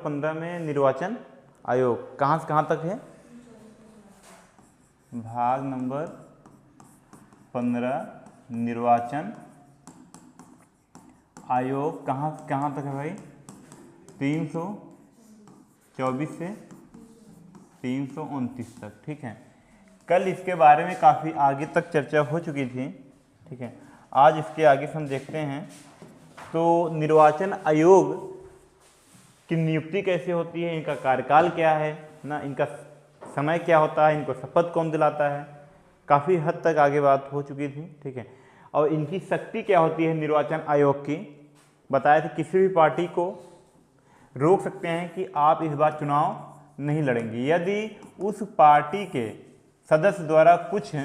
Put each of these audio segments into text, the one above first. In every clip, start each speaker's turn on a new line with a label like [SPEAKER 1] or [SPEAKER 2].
[SPEAKER 1] 15 में निर्वाचन आयोग कहाँ से कहाँ तक है? भाग नंबर 15 निर्वाचन आयोग कहाँ से कहाँ तक है भाई? 324 से 329 तक। ठीक है, कल इसके बारे में काफ़ी आगे तक चर्चा हो चुकी थी। ठीक है, आज इसके आगे से हम देखते हैं। तो निर्वाचन आयोग की नियुक्ति कैसे होती है, इनका कार्यकाल क्या है ना, इनका समय क्या होता है, इनको शपथ कौन दिलाता है, काफ़ी हद तक आगे बात हो चुकी थी। ठीक है, और इनकी शक्ति क्या होती है निर्वाचन आयोग की, बताया था किसी भी पार्टी को रोक सकते हैं कि आप इस बार चुनाव नहीं लड़ेंगे यदि उस पार्टी के सदस्य द्वारा कुछ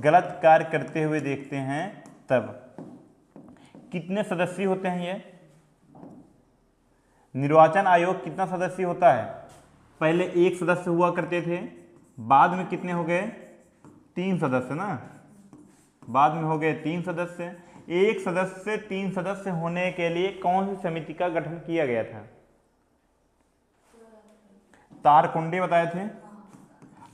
[SPEAKER 1] गलत कार्य करते हुए देखते हैं तब। कितने सदस्य होते हैं ये निर्वाचन आयोग, कितना सदस्य होता है? पहले एक सदस्य हुआ करते थे, बाद में कितने हो गए? 3 सदस्य ना, बाद में हो गए 3 सदस्य। एक सदस्य से 3 सदस्य होने के लिए कौन सी समिति का गठन किया गया था? तारकुंडे बताए थे,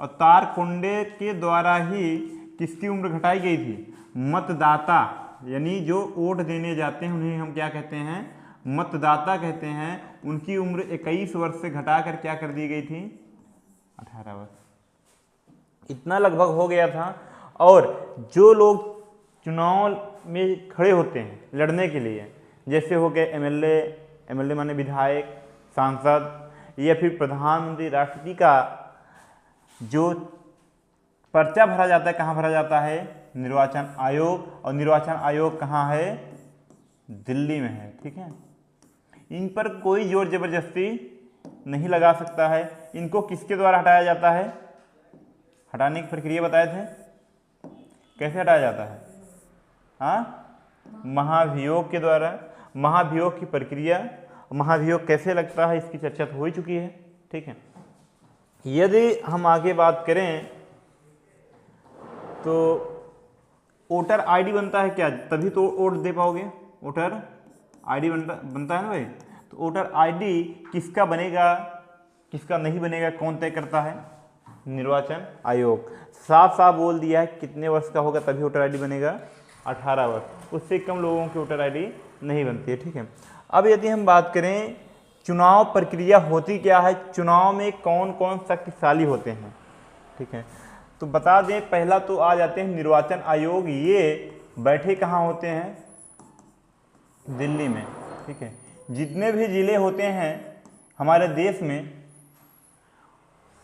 [SPEAKER 1] और तारकुंडे के द्वारा ही किसकी उम्र घटाई गई थी? मतदाता, यानी जो वोट देने जाते हैं उन्हें हम क्या कहते हैं? मतदाता कहते हैं। उनकी उम्र 21 वर्ष से घटाकर क्या कर दी गई थी? 18 वर्ष। इतना लगभग हो गया था। और जो लोग चुनाव में खड़े होते हैं लड़ने के लिए, जैसे हो गए एमएलए माने विधायक, सांसद, या फिर प्रधानमंत्री, राष्ट्रपति का जो पर्चा भरा जाता है, कहाँ भरा जाता है? निर्वाचन आयोग। और निर्वाचन आयोग कहाँ है? दिल्ली में है। ठीक है, इन पर कोई जोर जबरदस्ती नहीं लगा सकता है। इनको किसके द्वारा हटाया जाता है? हटाने की प्रक्रिया बताए थे, कैसे हटाया जाता है? हाँ, महाभियोग के द्वारा। महाभियोग की प्रक्रिया, महाभियोग कैसे लगता है, इसकी चर्चा तो हो ही चुकी है। ठीक है, यदि हम आगे बात करें तो वोटर आईडी बनता है क्या? तभी तो वोट दे पाओगे। वोटर आईडी बनता है ना भाई। तो वोटर आईडी किसका बनेगा, किसका नहीं बनेगा, कौन तय करता है? निर्वाचन आयोग। साफ साफ बोल दिया है कितने वर्ष का होगा तभी वोटर आईडी बनेगा? 18 वर्ष। उससे कम लोगों की वोटर आईडी नहीं बनती है। ठीक है, अब यदि हम बात करें चुनाव प्रक्रिया होती क्या है, चुनाव में कौन कौन शक्तिशाली होते हैं। ठीक है, तो बता दें, पहला तो आ जाते हैं निर्वाचन आयोग। ये बैठे कहाँ होते हैं? दिल्ली में। ठीक है, जितने भी जिले होते हैं हमारे देश में,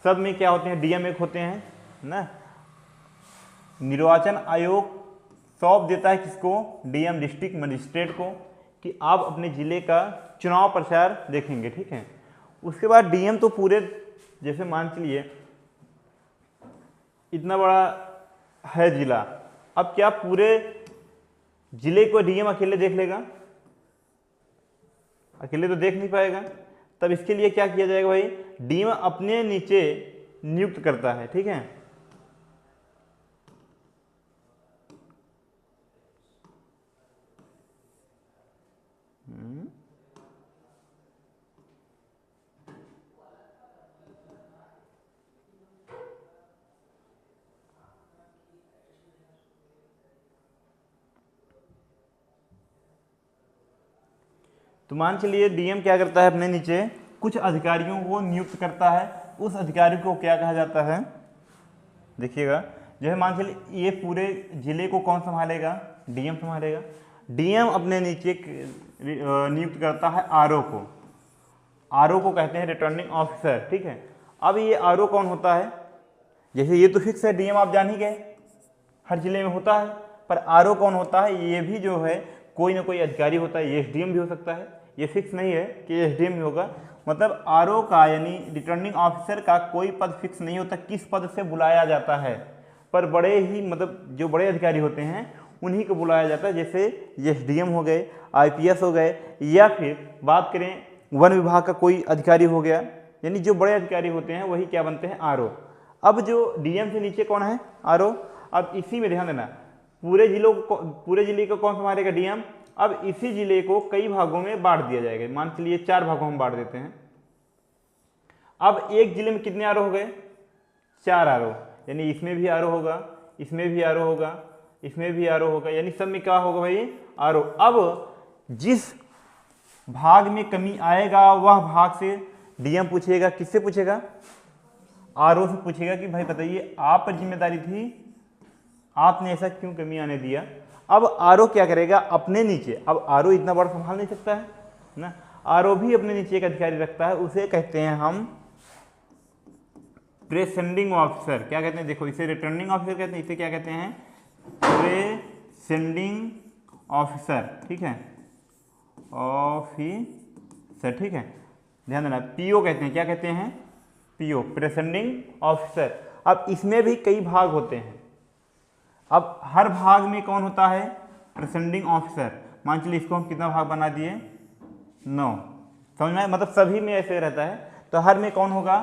[SPEAKER 1] सब में क्या होते हैं? डीएम एक होते हैं ना। निर्वाचन आयोग सौंप देता है किसको? डीएम, डिस्ट्रिक्ट मजिस्ट्रेट को, कि आप अपने ज़िले का चुनाव प्रचार देखेंगे। ठीक है, उसके बाद डीएम तो पूरे, जैसे मान चलिए इतना बड़ा है जिला, अब क्या पूरे जिले को डीएम अकेले देख लेगा? अकेले तो देख नहीं पाएगा। तब इसके लिए क्या किया जाएगा भाई? डीएम अपने नीचे नियुक्त करता है। ठीक है, तो मान चलिए डीएम क्या करता है? अपने नीचे कुछ अधिकारियों को नियुक्त करता है। उस अधिकारी को क्या कहा जाता है? देखिएगा, जैसे मान चलिए ये पूरे जिले को कौन संभालेगा? डीएम संभालेगा। डीएम अपने नीचे नियुक्त करता है आरओ को। आरओ को कहते हैं रिटर्निंग ऑफिसर। ठीक है, अब ये आरओ कौन होता है? जैसे ये तो फिक्स है, डीएम आप जान ही गए, हर जिले में होता है, पर आरओ कौन होता है? ये भी जो है कोई ना कोई अधिकारी होता है। ये एसडीएम भी हो सकता है, ये फिक्स नहीं है कि एसडीएम भी होगा। मतलब आरओ का यानी रिटर्निंग ऑफिसर का कोई पद फिक्स नहीं होता किस पद से बुलाया जाता है, पर बड़े ही मतलब जो बड़े अधिकारी होते हैं उन्हीं को बुलाया जाता है। जैसे एसडीएम हो गए, आईपीएस हो गए, या फिर बात करें वन विभाग का कोई अधिकारी हो गया, यानी जो बड़े अधिकारी होते हैं वही क्या बनते हैं? आरओ। अब जो डीएम से नीचे कौन है? आरओ। अब इसी में ध्यान देना, पूरे जिले को कौन संभालेगा? डीएम। अब इसी जिले को कई भागों में बांट दिया जाएगा। मान चलिए 4 भागों में बांट देते हैं। अब एक जिले में कितने आरो हो गए? 4 आरो, यानी इसमें भी आरो होगा, इसमें भी आरो होगा, इसमें भी आरो होगा, यानी सब में क्या होगा भाई? आरो। अब जिस भाग में कमी आएगा वह भाग से डीएम पूछेगा। किससे पूछेगा? आरओ से पूछेगा कि भाई बताइए आप पर जिम्मेदारी थी, आपने ऐसा क्यों कमी आने दिया। अब आरओ क्या करेगा? अपने नीचे, अब आरओ इतना बड़ा संभाल नहीं सकता है ना, आरओ भी अपने नीचे एक अधिकारी रखता है, उसे कहते हैं हम प्रेसेंडिंग ऑफिसर। क्या कहते हैं? देखो, इसे रिटर्निंग ऑफिसर कहते हैं, इसे क्या कहते हैं? प्रेसेंडिंग ऑफिसर। ठीक है, ऑफिसर। ठीक है, ध्यान देना। पीओ कहते हैं, क्या कहते हैं? PO, presiding officer. अब इसमें भी कई भाग होते हैं। अब हर भाग में कौन होता है? प्रेसेंडिंग ऑफिसर। मान चलिए इसको हम कितना भाग बना दिए? 9। समझ में? मतलब सभी में ऐसे रहता है, तो हर में कौन होगा?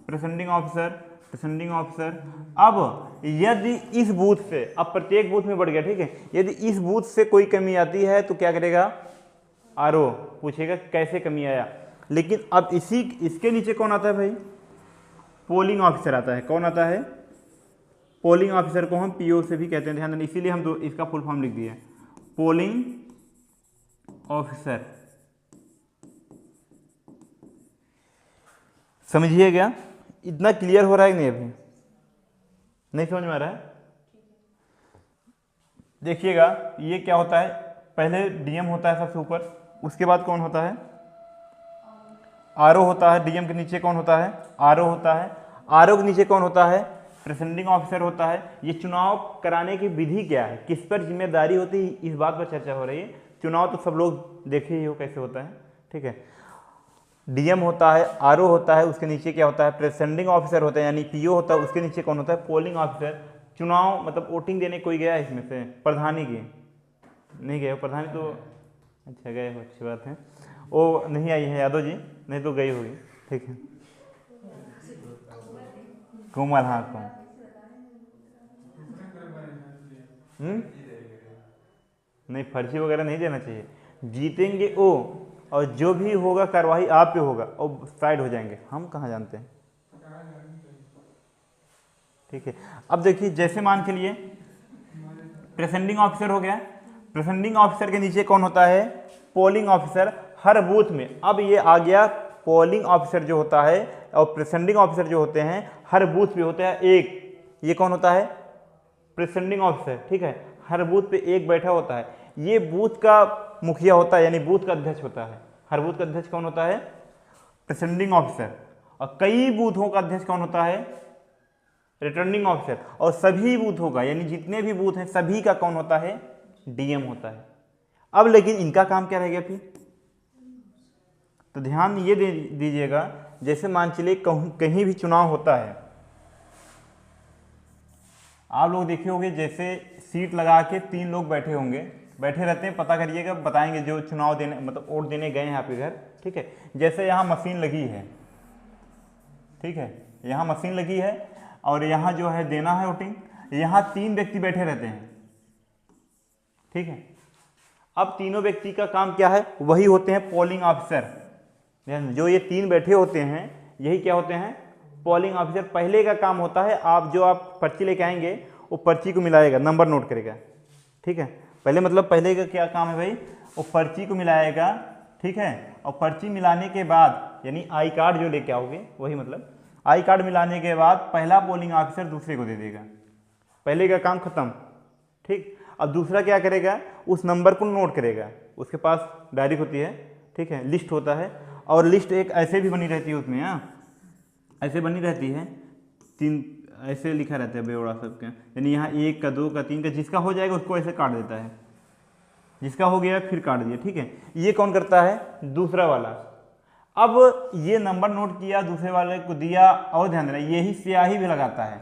[SPEAKER 1] प्रेसेंडिंग ऑफिसर, प्रेसेंडिंग ऑफिसर। अब यदि इस बूथ से, अब प्रत्येक बूथ में बढ़ गया, ठीक है, यदि इस बूथ से कोई कमी आती है तो क्या करेगा? आरओ पूछेगा कैसे कमी आया। लेकिन अब इसके नीचे कौन आता है भाई? पोलिंग ऑफिसर आता है। कौन आता है? पोलिंग ऑफिसर को हम पीओ से भी कहते हैं, ध्यान देना, इसीलिए हम इसका फुल फॉर्म लिख दिए, पोलिंग ऑफिसर। समझिएगा, इतना क्लियर हो रहा है कि नहीं? अभी नहीं समझ में आ रहा है? देखिएगा, ये क्या होता है? पहले डीएम होता है सबसे ऊपर, उसके बाद कौन होता है? आरओ होता है। डीएम के नीचे कौन होता है? आरओ होता है। आरओ के नीचे कौन होता है? प्रेसेंडिंग ऑफिसर होता है। ये चुनाव कराने की विधि क्या है, किस पर जिम्मेदारी होती है, इस बात पर चर्चा हो रही है। चुनाव तो सब लोग देखे ही हो कैसे होता है। ठीक है, डीएम होता है, आरओ होता है, उसके नीचे क्या होता है? प्रेसेंडिंग ऑफिसर होता है, यानी पीओ होता है, उसके नीचे कौन होता है? Polling officer. चुनाव मतलब वोटिंग देने कोई गया इसमें से? प्रधानी की नहीं गए? प्रधानी तो अच्छा गए हो, अच्छी बात है। वो नहीं आई है यादव जी, नहीं तो गई होगी। ठीक है, कोमल, हाँ कोमल। नहीं, फर्जी वगैरह नहीं देना चाहिए। जीतेंगे वो, और जो भी होगा कार्रवाई आप पे होगा, और साइड हो जाएंगे, हम कहाँ जानते हैं। ठीक है, अब देखिए, जैसे मान के लिए प्रेसेंडिंग ऑफिसर हो गया, प्रेसेंडिंग ऑफिसर के नीचे कौन होता है? Polling officer. हर बूथ में, अब ये आ गया पोलिंग ऑफिसर जो होता है और प्रेसेंडिंग ऑफिसर जो होते हैं, हर बूथ पे होता है एक। ये कौन होता है? प्रेसेंडिंग ऑफिसर। ठीक है, हर बूथ पे एक बैठा होता है, ये बूथ का मुखिया होता है, यानी बूथ का अध्यक्ष होता है। हर बूथ का अध्यक्ष कौन होता है? प्रेसेंडिंग ऑफिसर। और कई बूथों का अध्यक्ष कौन होता है? Returning officer. और सभी बूथों का, यानी जितने भी बूथ हैं सभी का कौन होता है? डीएम होता है। अब लेकिन इनका काम क्या रह गया फिर? तो ध्यान ये दे दीजिएगा, जैसे मान चलिए कहीं भी चुनाव होता है, आप लोग देखे होंगे, जैसे सीट लगा के 3 लोग बैठे होंगे, बैठे रहते हैं, पता करिएगा, बताएंगे जो चुनाव देने मतलब वोट देने गए हैं आपके घर। ठीक है, जैसे यहाँ मशीन लगी है, ठीक है, यहाँ मशीन लगी है और यहाँ जो है देना है वोटिंग, यहाँ 3 व्यक्ति बैठे रहते हैं। ठीक है, अब तीनों व्यक्ति का काम क्या है? वही होते हैं पोलिंग ऑफिसर। जो ये 3 बैठे होते हैं, यही क्या होते हैं? Polling officer. पहले का काम होता है, आप पर्ची लेके आएंगे, वो पर्ची को मिलाएगा, नंबर नोट करेगा। ठीक है, पहले का क्या काम है भाई? वो पर्ची को मिलाएगा। ठीक है, और पर्ची मिलाने के बाद, यानी आई कार्ड जो लेके आओगे, वही मतलब आई कार्ड मिलाने के बाद पहला पोलिंग ऑफिसर दूसरे को दे देगा। पहले का काम खत्म। ठीक, अब दूसरा क्या करेगा? उस नंबर को नोट करेगा, उसके पास डायरी होती है, ठीक है, लिस्ट होता है, और लिस्ट एक ऐसे भी बनी रहती है उसमें, ऐसे बनी रहती है, 3 ऐसे लिखा रहता है बेवड़ा सबके, यानी यहाँ 1 का 2 का 3 का, जिसका हो जाएगा उसको ऐसे काट देता है, जिसका हो गया फिर काट दिया। ठीक है, ये कौन करता है? दूसरा वाला। अब ये नंबर नोट किया, दूसरे वाले को दिया, और ध्यान देना यही स्याही भी लगाता है।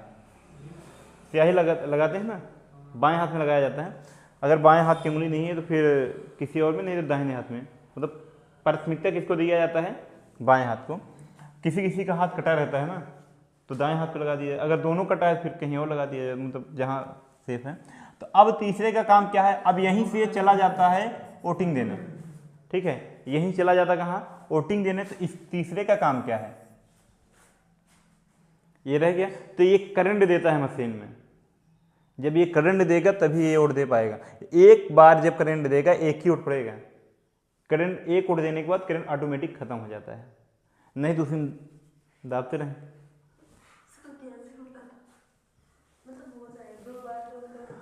[SPEAKER 1] स्याही लगाते हैं ना, बाएं हाथ में लगाया जाता है। अगर बाएं हाथ की उंगली नहीं है तो फिर किसी और में, नहीं तो दाहिने हाथ में, मतलब प्राथमिकता किसको दिया जाता है? बाएं हाथ को। किसी का हाथ कटा रहता है ना, तो दाएं हाथ को लगा दिया, अगर दोनों कटा है फिर कहीं और लगा दिया, मतलब जहाँ सेफ है। तो अब तीसरे का काम क्या है? अब यहीं से चला जाता है वोटिंग देने। ठीक है, यहीं चला जाता कहाँ? वोटिंग देने। तो इस तीसरे का काम क्या है? ये रह गया। तो ये करंट देता है मशीन में, जब ये करंट देगा तभी ये वोट दे पाएगा। एक बार जब करंट देगा एक ही वोट पड़ेगा। करंट एक वोट देने के बाद करंट ऑटोमेटिक खत्म हो जाता है, नहीं तो उसमें दाबते रहें।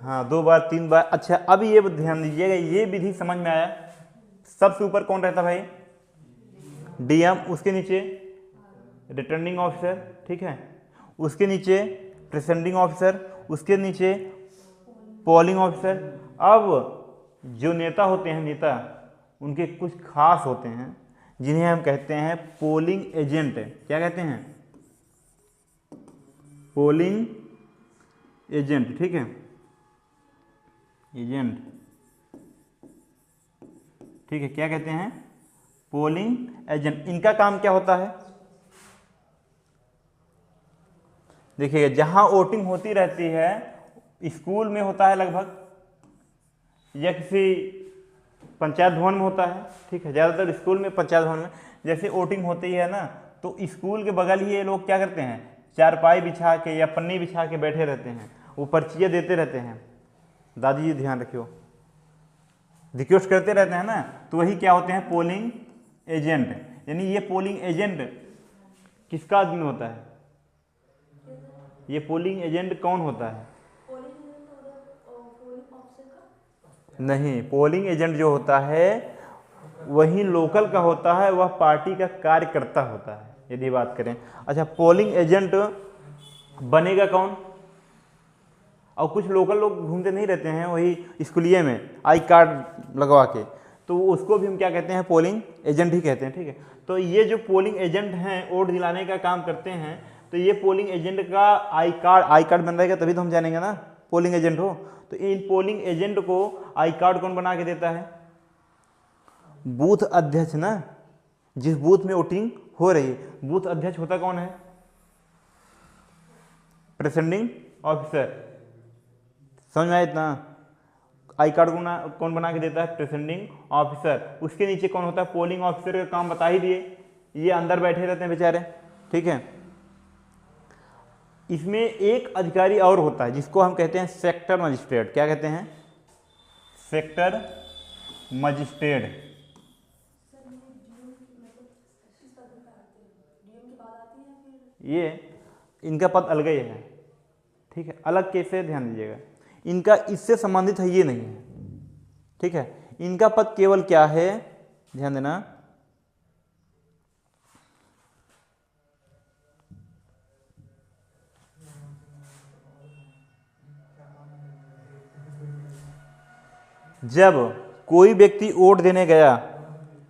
[SPEAKER 1] हाँ, 2 बार 3 बार। अच्छा, अब ये ध्यान दीजिएगा, ये विधि समझ में आया। सबसे ऊपर कौन रहता भाई? डीएम, उसके नीचे रिटर्निंग ऑफिसर, ठीक है, उसके नीचे प्रिसाइडिंग ऑफिसर, उसके नीचे पोलिंग ऑफिसर। अब जो नेता होते हैं, नेता उनके कुछ खास होते हैं जिन्हें हम कहते हैं पोलिंग एजेंट। क्या कहते हैं? पोलिंग एजेंट, ठीक है, एजेंट, ठीक है, क्या कहते हैं? Polling agent. इनका काम क्या होता है? देखिएगा, जहां वोटिंग होती रहती है, स्कूल में होता है लगभग, या किसी पंचायत भवन में होता है, ठीक है, ज़्यादातर स्कूल में, पंचायत भवन में जैसे वोटिंग होती है ना, तो स्कूल के बगल ही ये लोग क्या करते हैं, चारपाई बिछा के या पन्नी बिछा के बैठे रहते हैं, वो पर्चियाँ देते रहते हैं। दादी जी ध्यान रखियो, रिक्वेस्ट करते रहते हैं ना, तो वही क्या होते हैं? Polling agent. यानी ये पोलिंग एजेंट किसका आदमी होता है? ये पोलिंग एजेंट कौन होता है? नहीं, पोलिंग एजेंट जो होता है वही लोकल का होता है, वह पार्टी का कार्यकर्ता होता है, यदि बात करें। अच्छा, पोलिंग एजेंट बनेगा कौन? और कुछ लोकल लोग घूमते नहीं रहते हैं वही स्कूलिए में आई कार्ड लगवा के, तो उसको भी हम क्या कहते हैं? पोलिंग एजेंट ही कहते हैं, ठीक है। तो ये जो पोलिंग एजेंट हैं, वोट दिलाने का काम करते हैं, तो ये पोलिंग एजेंट का आई कार्ड बन रहेगा, तभी तो हम जानेंगे ना पोलिंग एजेंट हो। तो इन पोलिंग एजेंट को आई कार्ड कौन बना के देता है? बूथ अध्यक्ष ना, जिस बूथ में वोटिंग हो रही है, बूथ अध्यक्ष होता कौन है? Presiding officer. समझ में आया इतना? आई कार्ड कौन बना के देता है? Presiding officer. उसके नीचे कौन होता है? Polling officer. का काम बता ही दिए, ये अंदर बैठे रहते हैं बेचारे, ठीक है। इसमें एक अधिकारी और होता है जिसको हम कहते हैं सेक्टर मजिस्ट्रेट। क्या कहते हैं? Sector magistrate. ये इनका पद अलग ही है, ठीक है, अलग कैसे? ध्यान दीजिएगा, इनका इससे संबंधित है ये नहीं है, ठीक है। इनका पद केवल क्या है? ध्यान देना, जब कोई व्यक्ति वोट देने गया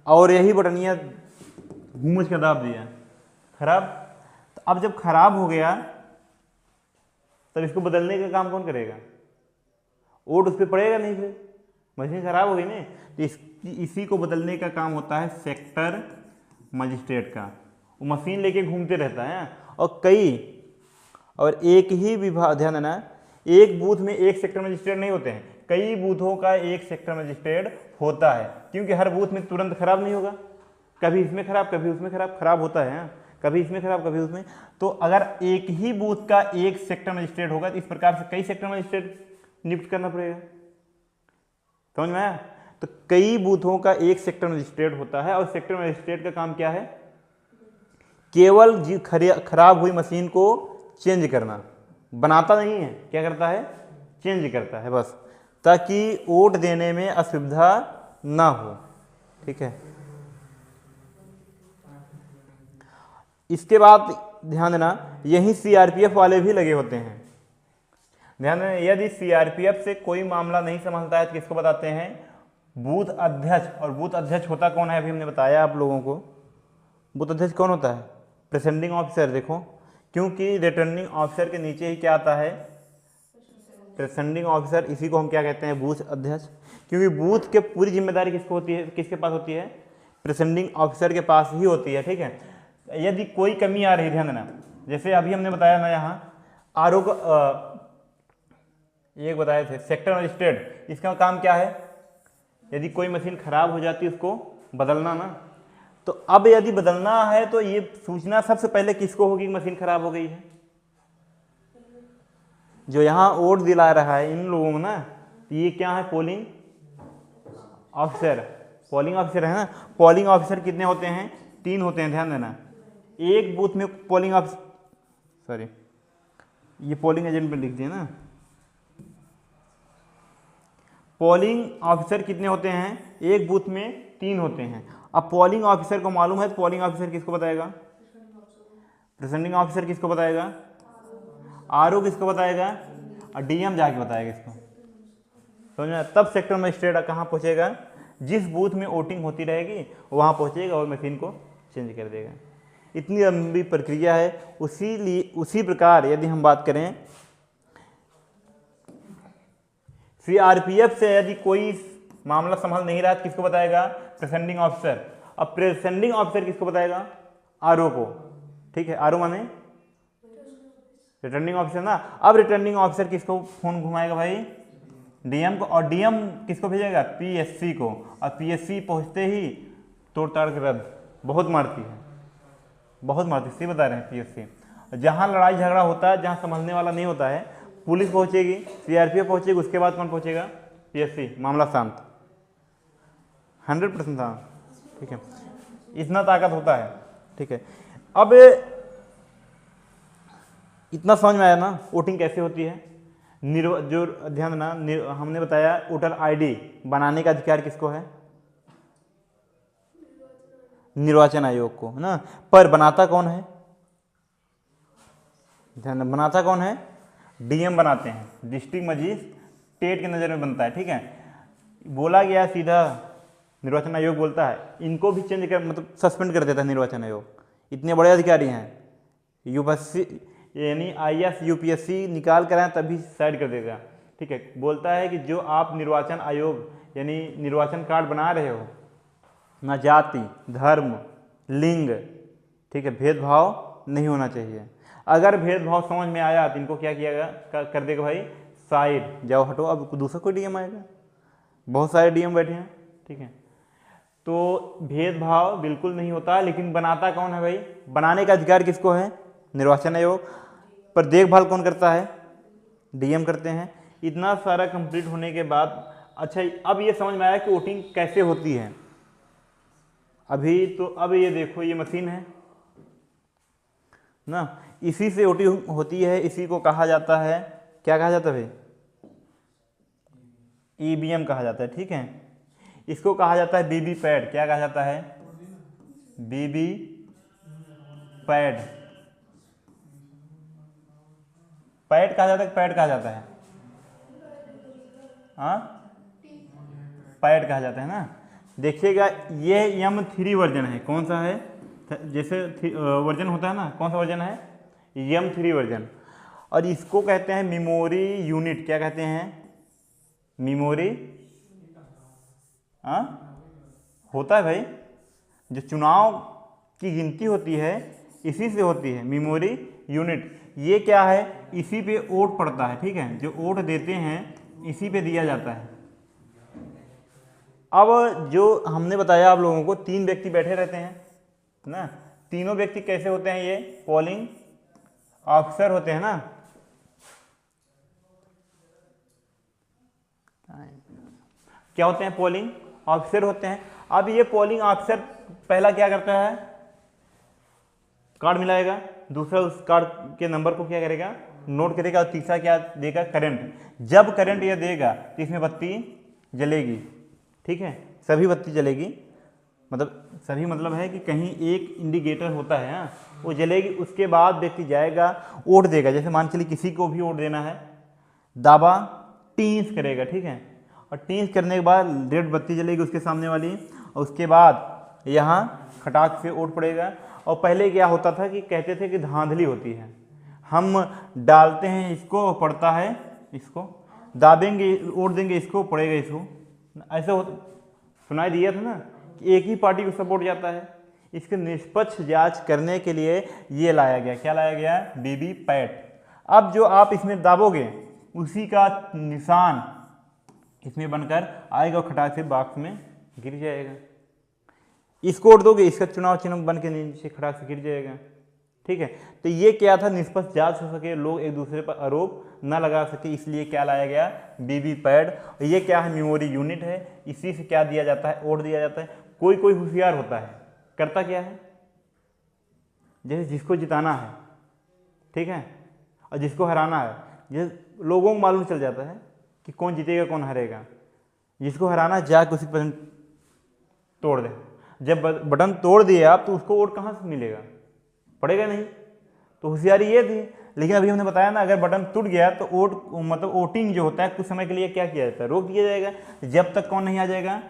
[SPEAKER 1] और यही बटनिया घूमच के दाब दिया, खराब, तो अब जब खराब हो गया तब इसको बदलने का काम कौन करेगा? वोट उस पर पड़ेगा नहीं, फिर मशीन खराब हो गई ना, तो इसी को बदलने का काम होता है सेक्टर मजिस्ट्रेट का। वो मशीन लेके घूमते रहता है, और एक ही विभाग, ध्यान देना, एक बूथ में एक सेक्टर मजिस्ट्रेट नहीं होते हैं, कई बूथों का एक सेक्टर मजिस्ट्रेट होता है, क्योंकि हर बूथ में तुरंत खराब नहीं होगा, कभी इसमें खराब कभी उसमें खराब होता है, कभी इसमें खराब कभी उसमें। तो अगर एक ही बूथ का एक सेक्टर मजिस्ट्रेट होगा तो इस प्रकार से कई सेक्टर मजिस्ट्रेट नियुक्त करना पड़ेगा। समझ में आया? तो कई बूथों का एक सेक्टर मजिस्ट्रेट होता है, और सेक्टर मजिस्ट्रेट का काम क्या है? केवल खराब हुई मशीन को चेंज करना, बनाता नहीं है, क्या करता है? चेंज करता है बस, ताकि वोट देने में असुविधा ना हो, ठीक है। इसके बाद ध्यान देना, यही सीआरपीएफ वाले भी लगे होते हैं। ध्यान देना, यदि सीआरपीएफ से कोई मामला नहीं संभलता है तो किसको बताते हैं? बूथ अध्यक्ष। और बूथ अध्यक्ष होता कौन है? अभी हमने बताया आप लोगों को, बूथ अध्यक्ष कौन होता है? Presiding officer. देखो, क्योंकि रिटर्निंग ऑफिसर के नीचे ही क्या आता है? Presiding officer. इसी को हम क्या कहते हैं? बूथ अध्यक्ष। क्योंकि बूथ के पूरी जिम्मेदारी किसको होती है? किसके पास होती है? प्रिसाइडिंग ऑफिसर के पास ही होती है, ठीक है। यदि कोई कमी आ रही, ध्यान देना, जैसे अभी हमने बताया ना, यहाँ आरओ एक बताए थे सेक्टर मजिस्ट्रेट, इसका काम क्या है? यदि कोई मशीन खराब हो जाती है उसको बदलना ना, तो अब यदि बदलना है तो ये सूचना सबसे पहले किसको होगी? मशीन खराब हो गई है, जो यहाँ वोट दिला रहा है इन लोगों को ना, ये क्या है, पोलिंग ऑफिसर। पोलिंग ऑफिसर है ना। पोलिंग ऑफिसर कितने होते हैं, 3 होते हैं, ध्यान देना। एक बूथ में पोलिंग ऑफिसर, सॉरी ये पोलिंग एजेंट पे लिख दिया ना। पोलिंग ऑफिसर कितने होते हैं, एक बूथ में 3 होते हैं। अब पोलिंग ऑफिसर को मालूम है तो पोलिंग ऑफिसर किसको बताएगा, प्रिसाइडिंग ऑफिसर किसको बताएगा, आरओ किसको बताएगा, और डीएम जाके बताएगा इसको, समझ में। तब सेक्टर मजिस्ट्रेट कहाँ पहुँचेगा, जिस बूथ में वोटिंग होती रहेगी वहाँ पहुँचेगा और मशीन को चेंज कर देगा। इतनी लंबी प्रक्रिया है। उसी प्रकार यदि हम बात करें सीआरपीएफ से यदि कोई मामला संभाल नहीं रहा तो किसको बताएगा, प्रिसाइडिंग ऑफिसर। अब प्रिसाइडिंग ऑफिसर किसको बताएगा, आरओ को, ठीक है। आरओ माने रिटर्निंग ऑफिसर ना। अब रिटर्निंग ऑफिसर किसको फोन घुमाएगा भाई, डीएम को, और डीएम किसको भेजेगा, पीएससी को। और पीएससी पहुंचते ही तोड़ ताड़ के रद्द, बहुत मारती है, बहुत मारती, सही बता रहे हैं। पीएससी जहां लड़ाई झगड़ा होता है, जहां संभलने वाला नहीं होता है, पुलिस पहुंचेगी, सीआरपीएफ पहुंचेगी, उसके बाद कौन पहुंचेगा, पीएससी। मामला शांत, 100% शांत, ठीक है। इतना ताकत होता है, ठीक है। अब इतना समझ में आया ना वोटिंग कैसे होती है। जो ध्यान देना, हमने बताया वोटर आईडी बनाने का अधिकार किसको है, निर्वाचन आयोग को, है ना। पर बनाता कौन है, ध्यान, बनाता कौन है, डीएम बनाते हैं, डिस्ट्रिक्ट मजिस्ट्रेट की नज़र में बनता है, ठीक है। बोला गया सीधा निर्वाचन आयोग बोलता है, इनको भी चेंज कर, मतलब सस्पेंड कर देता है निर्वाचन आयोग। इतने बड़े अधिकारी हैं, यूपीएससी यानी आईएएस यूपीएससी निकाल कर आए तभी साइड कर देगा, ठीक है। बोलता है कि जो आप निर्वाचन आयोग यानी निर्वाचन कार्ड बना रहे हो, ना जाति, धर्म, लिंग, ठीक है, भेदभाव नहीं होना चाहिए। अगर भेदभाव समझ में आया तो इनको क्या किया कर देगा भाई, साइड जाओ, हटो। अब दूसरा कोई डीएम आएगा, बहुत सारे डीएम बैठे हैं, ठीक है। तो भेदभाव बिल्कुल नहीं होता, लेकिन बनाता कौन है भाई, बनाने का अधिकार किसको है, निर्वाचन आयोग। पर देखभाल कौन करता है, डीएम करते हैं। इतना सारा कंप्लीट होने के बाद, अच्छा अब ये समझ में आया कि वोटिंग कैसे होती है। अभी तो अब ये देखो, ये मशीन है ना, इसी से वोटिंग होती है। इसी को कहा जाता है, क्या कहा जाता है भाई, ईवीएम कहा जाता है, ठीक है। इसको कहा जाता है वीवी पैड, क्या कहा जाता है, वीवी पैड। पैड कहा जाता है, पैड कहा जाता है, हाँ पैड कहा जाता है ना। देखिएगा ये M3 वर्जन है, कौन सा है, जैसे वर्जन होता है ना, कौन सा वर्जन है, M3 वर्जन। और इसको कहते हैं मेमोरी यूनिट, क्या कहते हैं, मेमोरी, हाँ होता है भाई, जो चुनाव की गिनती होती है इसी से होती है, मेमोरी यूनिट। ये क्या है, इसी पे वोट पड़ता है, ठीक है, जो वोट देते हैं इसी पे दिया जाता है। अब जो हमने बताया आप लोगों को, 3 व्यक्ति बैठे रहते हैं ना, तीनों व्यक्ति कैसे होते हैं, ये पोलिंग ऑफिसर होते हैं ना। क्या होते हैं, पोलिंग ऑफिसर होते हैं। अब ये पोलिंग ऑफिसर पहला क्या करता है, कार्ड मिलाएगा, दूसरा उस कार्ड के नंबर को क्या करेगा, नोट करेगा, और तीसरा क्या देगा, करंट। जब करंट ये देगा तो इसमें बत्ती जलेगी, ठीक है, सभी बत्ती जलेगी, मतलब सभी मतलब है कि कहीं एक इंडिकेटर होता है, हाँ, वो जलेगी। उसके बाद व्यक्ति जाएगा, वोट देगा। जैसे मान चलिए किसी को भी वोट देना है, दाबा टींस करेगा, ठीक है, और टींस करने के बाद रेड बत्ती जलेगी उसके सामने वाली, और उसके बाद यहाँ खटाक से वोट पड़ेगा। और पहले क्या होता था कि कहते थे कि धांधली होती है, हम डालते हैं इसको, पड़ता है इसको, दाबेंगे वोट देंगे इसको, पड़ेगा इसको, ऐसे हो सुनाई दिया था ना कि एक ही पार्टी को सपोर्ट जाता है। इसके निष्पक्ष जांच करने के लिए ये लाया गया, क्या लाया गया, वीवी पैट। अब जो आप इसमें दाबोगे उसी का निशान इसमें बनकर आएगा और खटाक से बॉक्स में गिर जाएगा। इसको वोट दोगे, इसका चुनाव चिन्ह बन के नीचे खटाक से गिर जाएगा, ठीक है। तो ये क्या था, निष्पक्ष जांच हो सके, लोग एक दूसरे पर आरोप ना लगा सके, इसलिए क्या लाया गया, वीवीपैट। ये क्या है, मेमोरी यूनिट है, इसी से क्या दिया जाता है, वोट दिया जाता है। कोई कोई होशियार होता है, करता क्या है, जैसे जिसको जिताना है, ठीक है, और जिसको हराना है, जैसे लोगों को मालूम चल जाता है कि कौन जीतेगा कौन हारेगा, जिसको हराना जाके उसी बटन तोड़ दे। जब बटन तोड़ दिए आप तो उसको वोट कहाँ से मिलेगा, पड़ेगा नहीं। तो होशियारी ये थी। लेकिन अभी हमने बताया ना, अगर बटन टूट गया तो वोट मतलब वोटिंग जो होता है कुछ समय के लिए क्या किया जाता है, रोक दिया जाएगा, जब तक कौन नहीं आ जाएगा,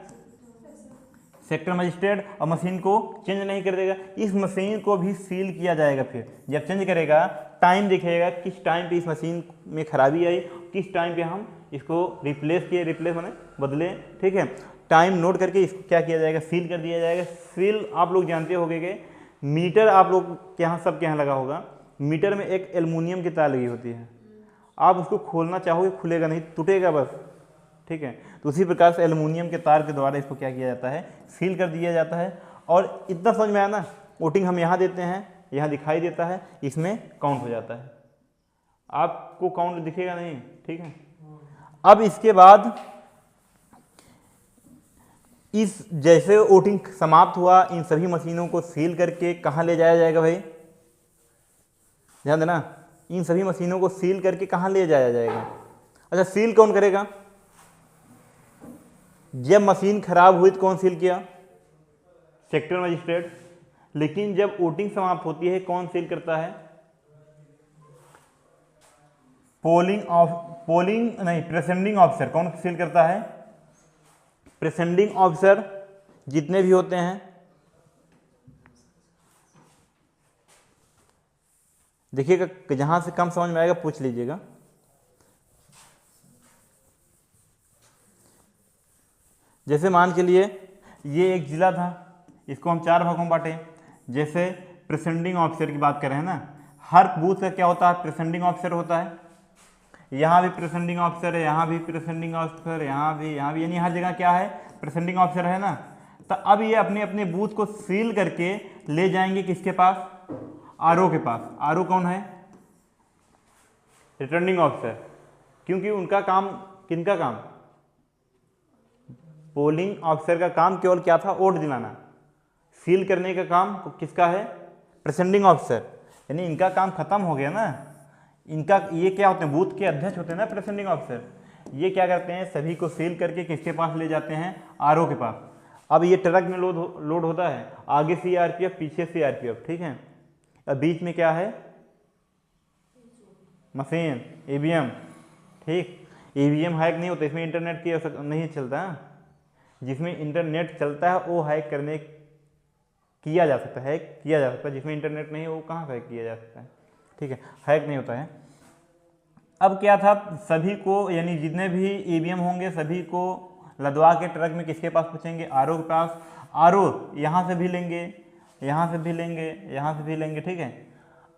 [SPEAKER 1] सेक्टर मजिस्ट्रेट, और मशीन को चेंज नहीं कर देगा। इस मशीन को भी सील किया जाएगा। फिर जब चेंज करेगा टाइम दिखेगा, किस टाइम पे इस मशीन में खराबी आई, किस टाइम पे हम इसको रिप्लेस किए, रिप्लेस माने बदले, ठीक है। टाइम नोट करके इसको क्या किया जाएगा, सील कर दिया जाएगा। सील आप लोग जानते होंगे कि मीटर आप लोग के यहाँ, सबके यहाँ लगा होगा, मीटर में एक एल्युमिनियम की तार लगी होती है, आप उसको खोलना चाहोगे खुलेगा नहीं, टूटेगा बस, ठीक है। तो उसी प्रकार से एल्युमिनियम के तार के द्वारा इसको क्या किया जाता है, सील कर दिया जाता है। और इतना समझ में आया ना, वोटिंग हम यहाँ देते हैं, यहाँ दिखाई देता है, इसमें काउंट हो जाता है, आपको काउंट दिखेगा नहीं, ठीक है। अब इसके बाद इस जैसे वोटिंग समाप्त हुआ, इन सभी मशीनों को सील करके कहाँ ले जाया जाएगा भाई, ध्यान देना, इन सभी मशीनों को सील करके कहाँ ले जाया जाएगा। अच्छा, सील कौन करेगा, जब मशीन खराब हुई तो कौन सील किया, सेक्टर मजिस्ट्रेट। लेकिन जब वोटिंग समाप्त होती है कौन सील करता है, प्रेसेंडिंग ऑफिसर। कौन सील करता है, प्रेसेंडिंग ऑफिसर जितने भी होते हैं। देखिएगा, जहां से कम समझ में आएगा पूछ लीजिएगा। जैसे मान के लिए ये एक जिला था, इसको हम 4 भागों में बांटे। जैसे प्रेसेंडिंग ऑफिसर की बात कर रहे हैं ना, हर बूथ का क्या होता है, प्रेसेंडिंग ऑफिसर होता है। यहाँ भी प्रेसेंडिंग ऑफिसर है, यहाँ भी प्रेसेंडिंग ऑफिसर, यहाँ भी, यानी हर जगह क्या है, प्रेसेंडिंग ऑफिसर है ना। तो अब ये अपने अपने बूथ को सील करके ले जाएंगे किसके पास, आरओ के पास। आरओ कौन है, रिटर्निंग ऑफिसर। क्योंकि उनका काम, किनका काम, पोलिंग ऑफिसर का काम केवल क्या था, वोट दिलाना। सील करने का काम किसका है, प्रेसेंडिंग ऑफिसर। यानी इनका काम खत्म हो गया ना। इनका ये क्या होते हैं, बूथ के अध्यक्ष होते हैं ना प्रेसेंडिंग ऑफिसर। ये क्या करते हैं, सभी को सील करके किसके पास ले जाते हैं, आरओ के पास। अब ये ट्रक में लोड होता है, आगे सीआरपीएफ, पीछे सीआरपीएफ, ठीक है। अब बीच में क्या है, मशीन, ईवीएम, ठीक। ईवीएम हैक नहीं होता, इसमें इंटरनेट की नहीं चलता। जिसमें इंटरनेट चलता है वो हैक करने किया जा सकता है, किया जा सकता है। जिसमें इंटरनेट नहीं है वो कहाँ हैक किया जा सकता है, ठीक है, हैक नहीं होता है। अब क्या था, सभी को, यानी जितने भी ईवीएम होंगे सभी को लदवा के ट्रक में किसके पास पहुँचेंगे, आरओ के पास। आरओ यहाँ से भी लेंगे, यहाँ से भी लेंगे, यहाँ से भी लेंगे, ठीक है।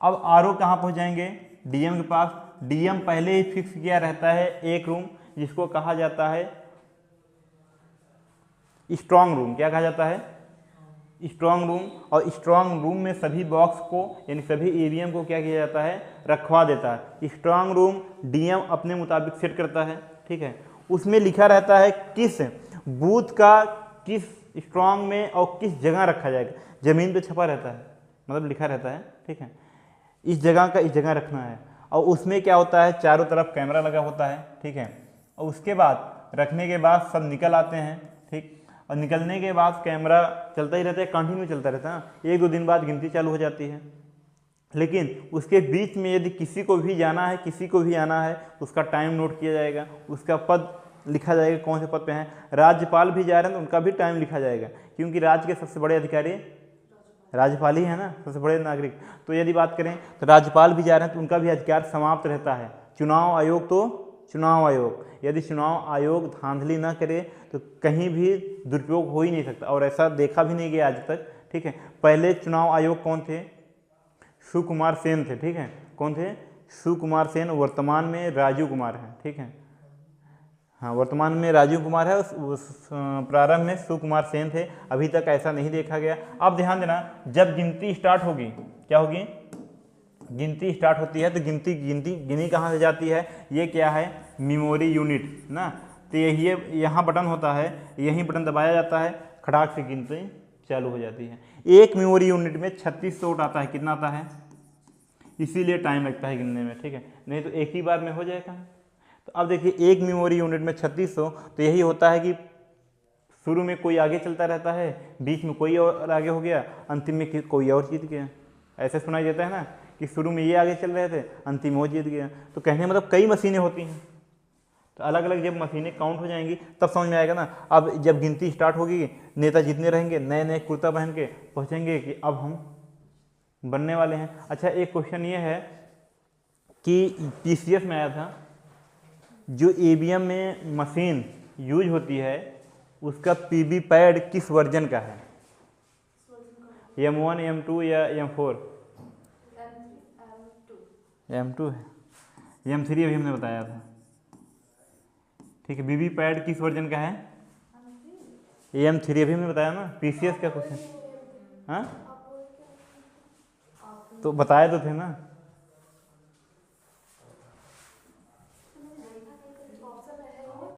[SPEAKER 1] अब आरओ कहाँ पहुँच जाएंगे, डीएम के पास। डीएम पहले ही फिक्स किया रहता है एक रूम, जिसको कहा जाता है स्ट्रांग रूम। क्या कहा जाता है, स्ट्रांग रूम। और स्ट्रांग रूम में सभी बॉक्स को, यानी सभी ईवीएम को क्या किया जाता है, रखवा देता है। स्ट्रांग रूम डीएम अपने मुताबिक सेट करता है, ठीक है। उसमें लिखा रहता है किस बूथ का किस स्ट्रांग में और किस जगह रखा जाएगा। जमीन पे छपा रहता है, मतलब लिखा रहता है, ठीक है, इस जगह का इस जगह रखना है। और उसमें क्या होता है, चारों तरफ कैमरा लगा होता है, ठीक है। और उसके बाद रखने के बाद सब निकल आते हैं, ठीक। और निकलने के बाद कैमरा चलता ही रहता है, कंटिन्यू चलता रहता है। 1-2 दिन बाद गिनती चालू हो जाती है। लेकिन उसके बीच में यदि किसी को भी जाना है, किसी को भी आना है, उसका टाइम नोट किया जाएगा, उसका पद लिखा जाएगा, कौन से पद पे हैं। राज्यपाल भी जा रहे हैं तो उनका भी टाइम लिखा जाएगा, क्योंकि राज्य के सबसे बड़े अधिकारी राज्यपाल ही है ना, सबसे बड़े नागरिक। तो यदि बात करें तो राज्यपाल भी जा रहे हैं तो उनका भी अधिकार समाप्त रहता है। चुनाव आयोग तो चुनाव आयोग, यदि चुनाव आयोग धांधली ना करे तो कहीं भी दुरुपयोग हो ही नहीं सकता, और ऐसा देखा भी नहीं गया आज तक, ठीक है। पहले चुनाव आयोग कौन थे, सुकुमार सेन थे, ठीक है। कौन थे, सुकुमार सेन। वर्तमान में राजीव कुमार हैं, ठीक है। हाँ, वर्तमान में राजीव कुमार है, उस प्रारंभ में सुकुमार सेन थे। अभी तक ऐसा नहीं देखा गया। अब ध्यान देना, जब गिनती स्टार्ट होगी क्या होगी, गिनती स्टार्ट होती है तो गिनी कहाँ से जाती है, ये क्या है, मेमोरी यूनिट ना। तो यही यहाँ बटन होता है, यही बटन दबाया जाता है, खटाक से गिनती चालू हो जाती है। एक मेमोरी यूनिट में 36 वोट आता है, कितना आता है, इसीलिए टाइम लगता है गिनने में, ठीक है, नहीं तो एक ही बार में हो जाएगा। तो अब देखिए एक मेमोरी यूनिट में 3600, तो यही होता है कि शुरू में कोई आगे चलता रहता है, बीच में कोई और आगे हो गया, अंतिम में कोई और जीत गया। ऐसे सुनाई देता है ना कि शुरू में ये आगे चल रहे थे, अंतिम में वो जीत गया। तो कहने मतलब कई मशीनें होती हैं, तो अलग अलग जब मशीनें काउंट हो जाएंगी तब समझ में आएगा ना। अब जब गिनती स्टार्ट होगी, नेता जितने रहेंगे नए नए कुर्ता पहन के पहुँचेंगे कि अब हम बनने वाले हैं। अच्छा एक क्वेश्चन ये है कि पीसीएस में आया था, जो ईवीएम में मशीन यूज होती है उसका पीबी पैड किस वर्जन का है, M1 M2 या M4? M2 है, M3 अभी हमने बताया था, ठीक है। बीबी पैड किस वर्जन का है, M3 अभी हमने बताया ना, पीसीएस का क्वेश्चन, हाँ तो बताए तो थे ना।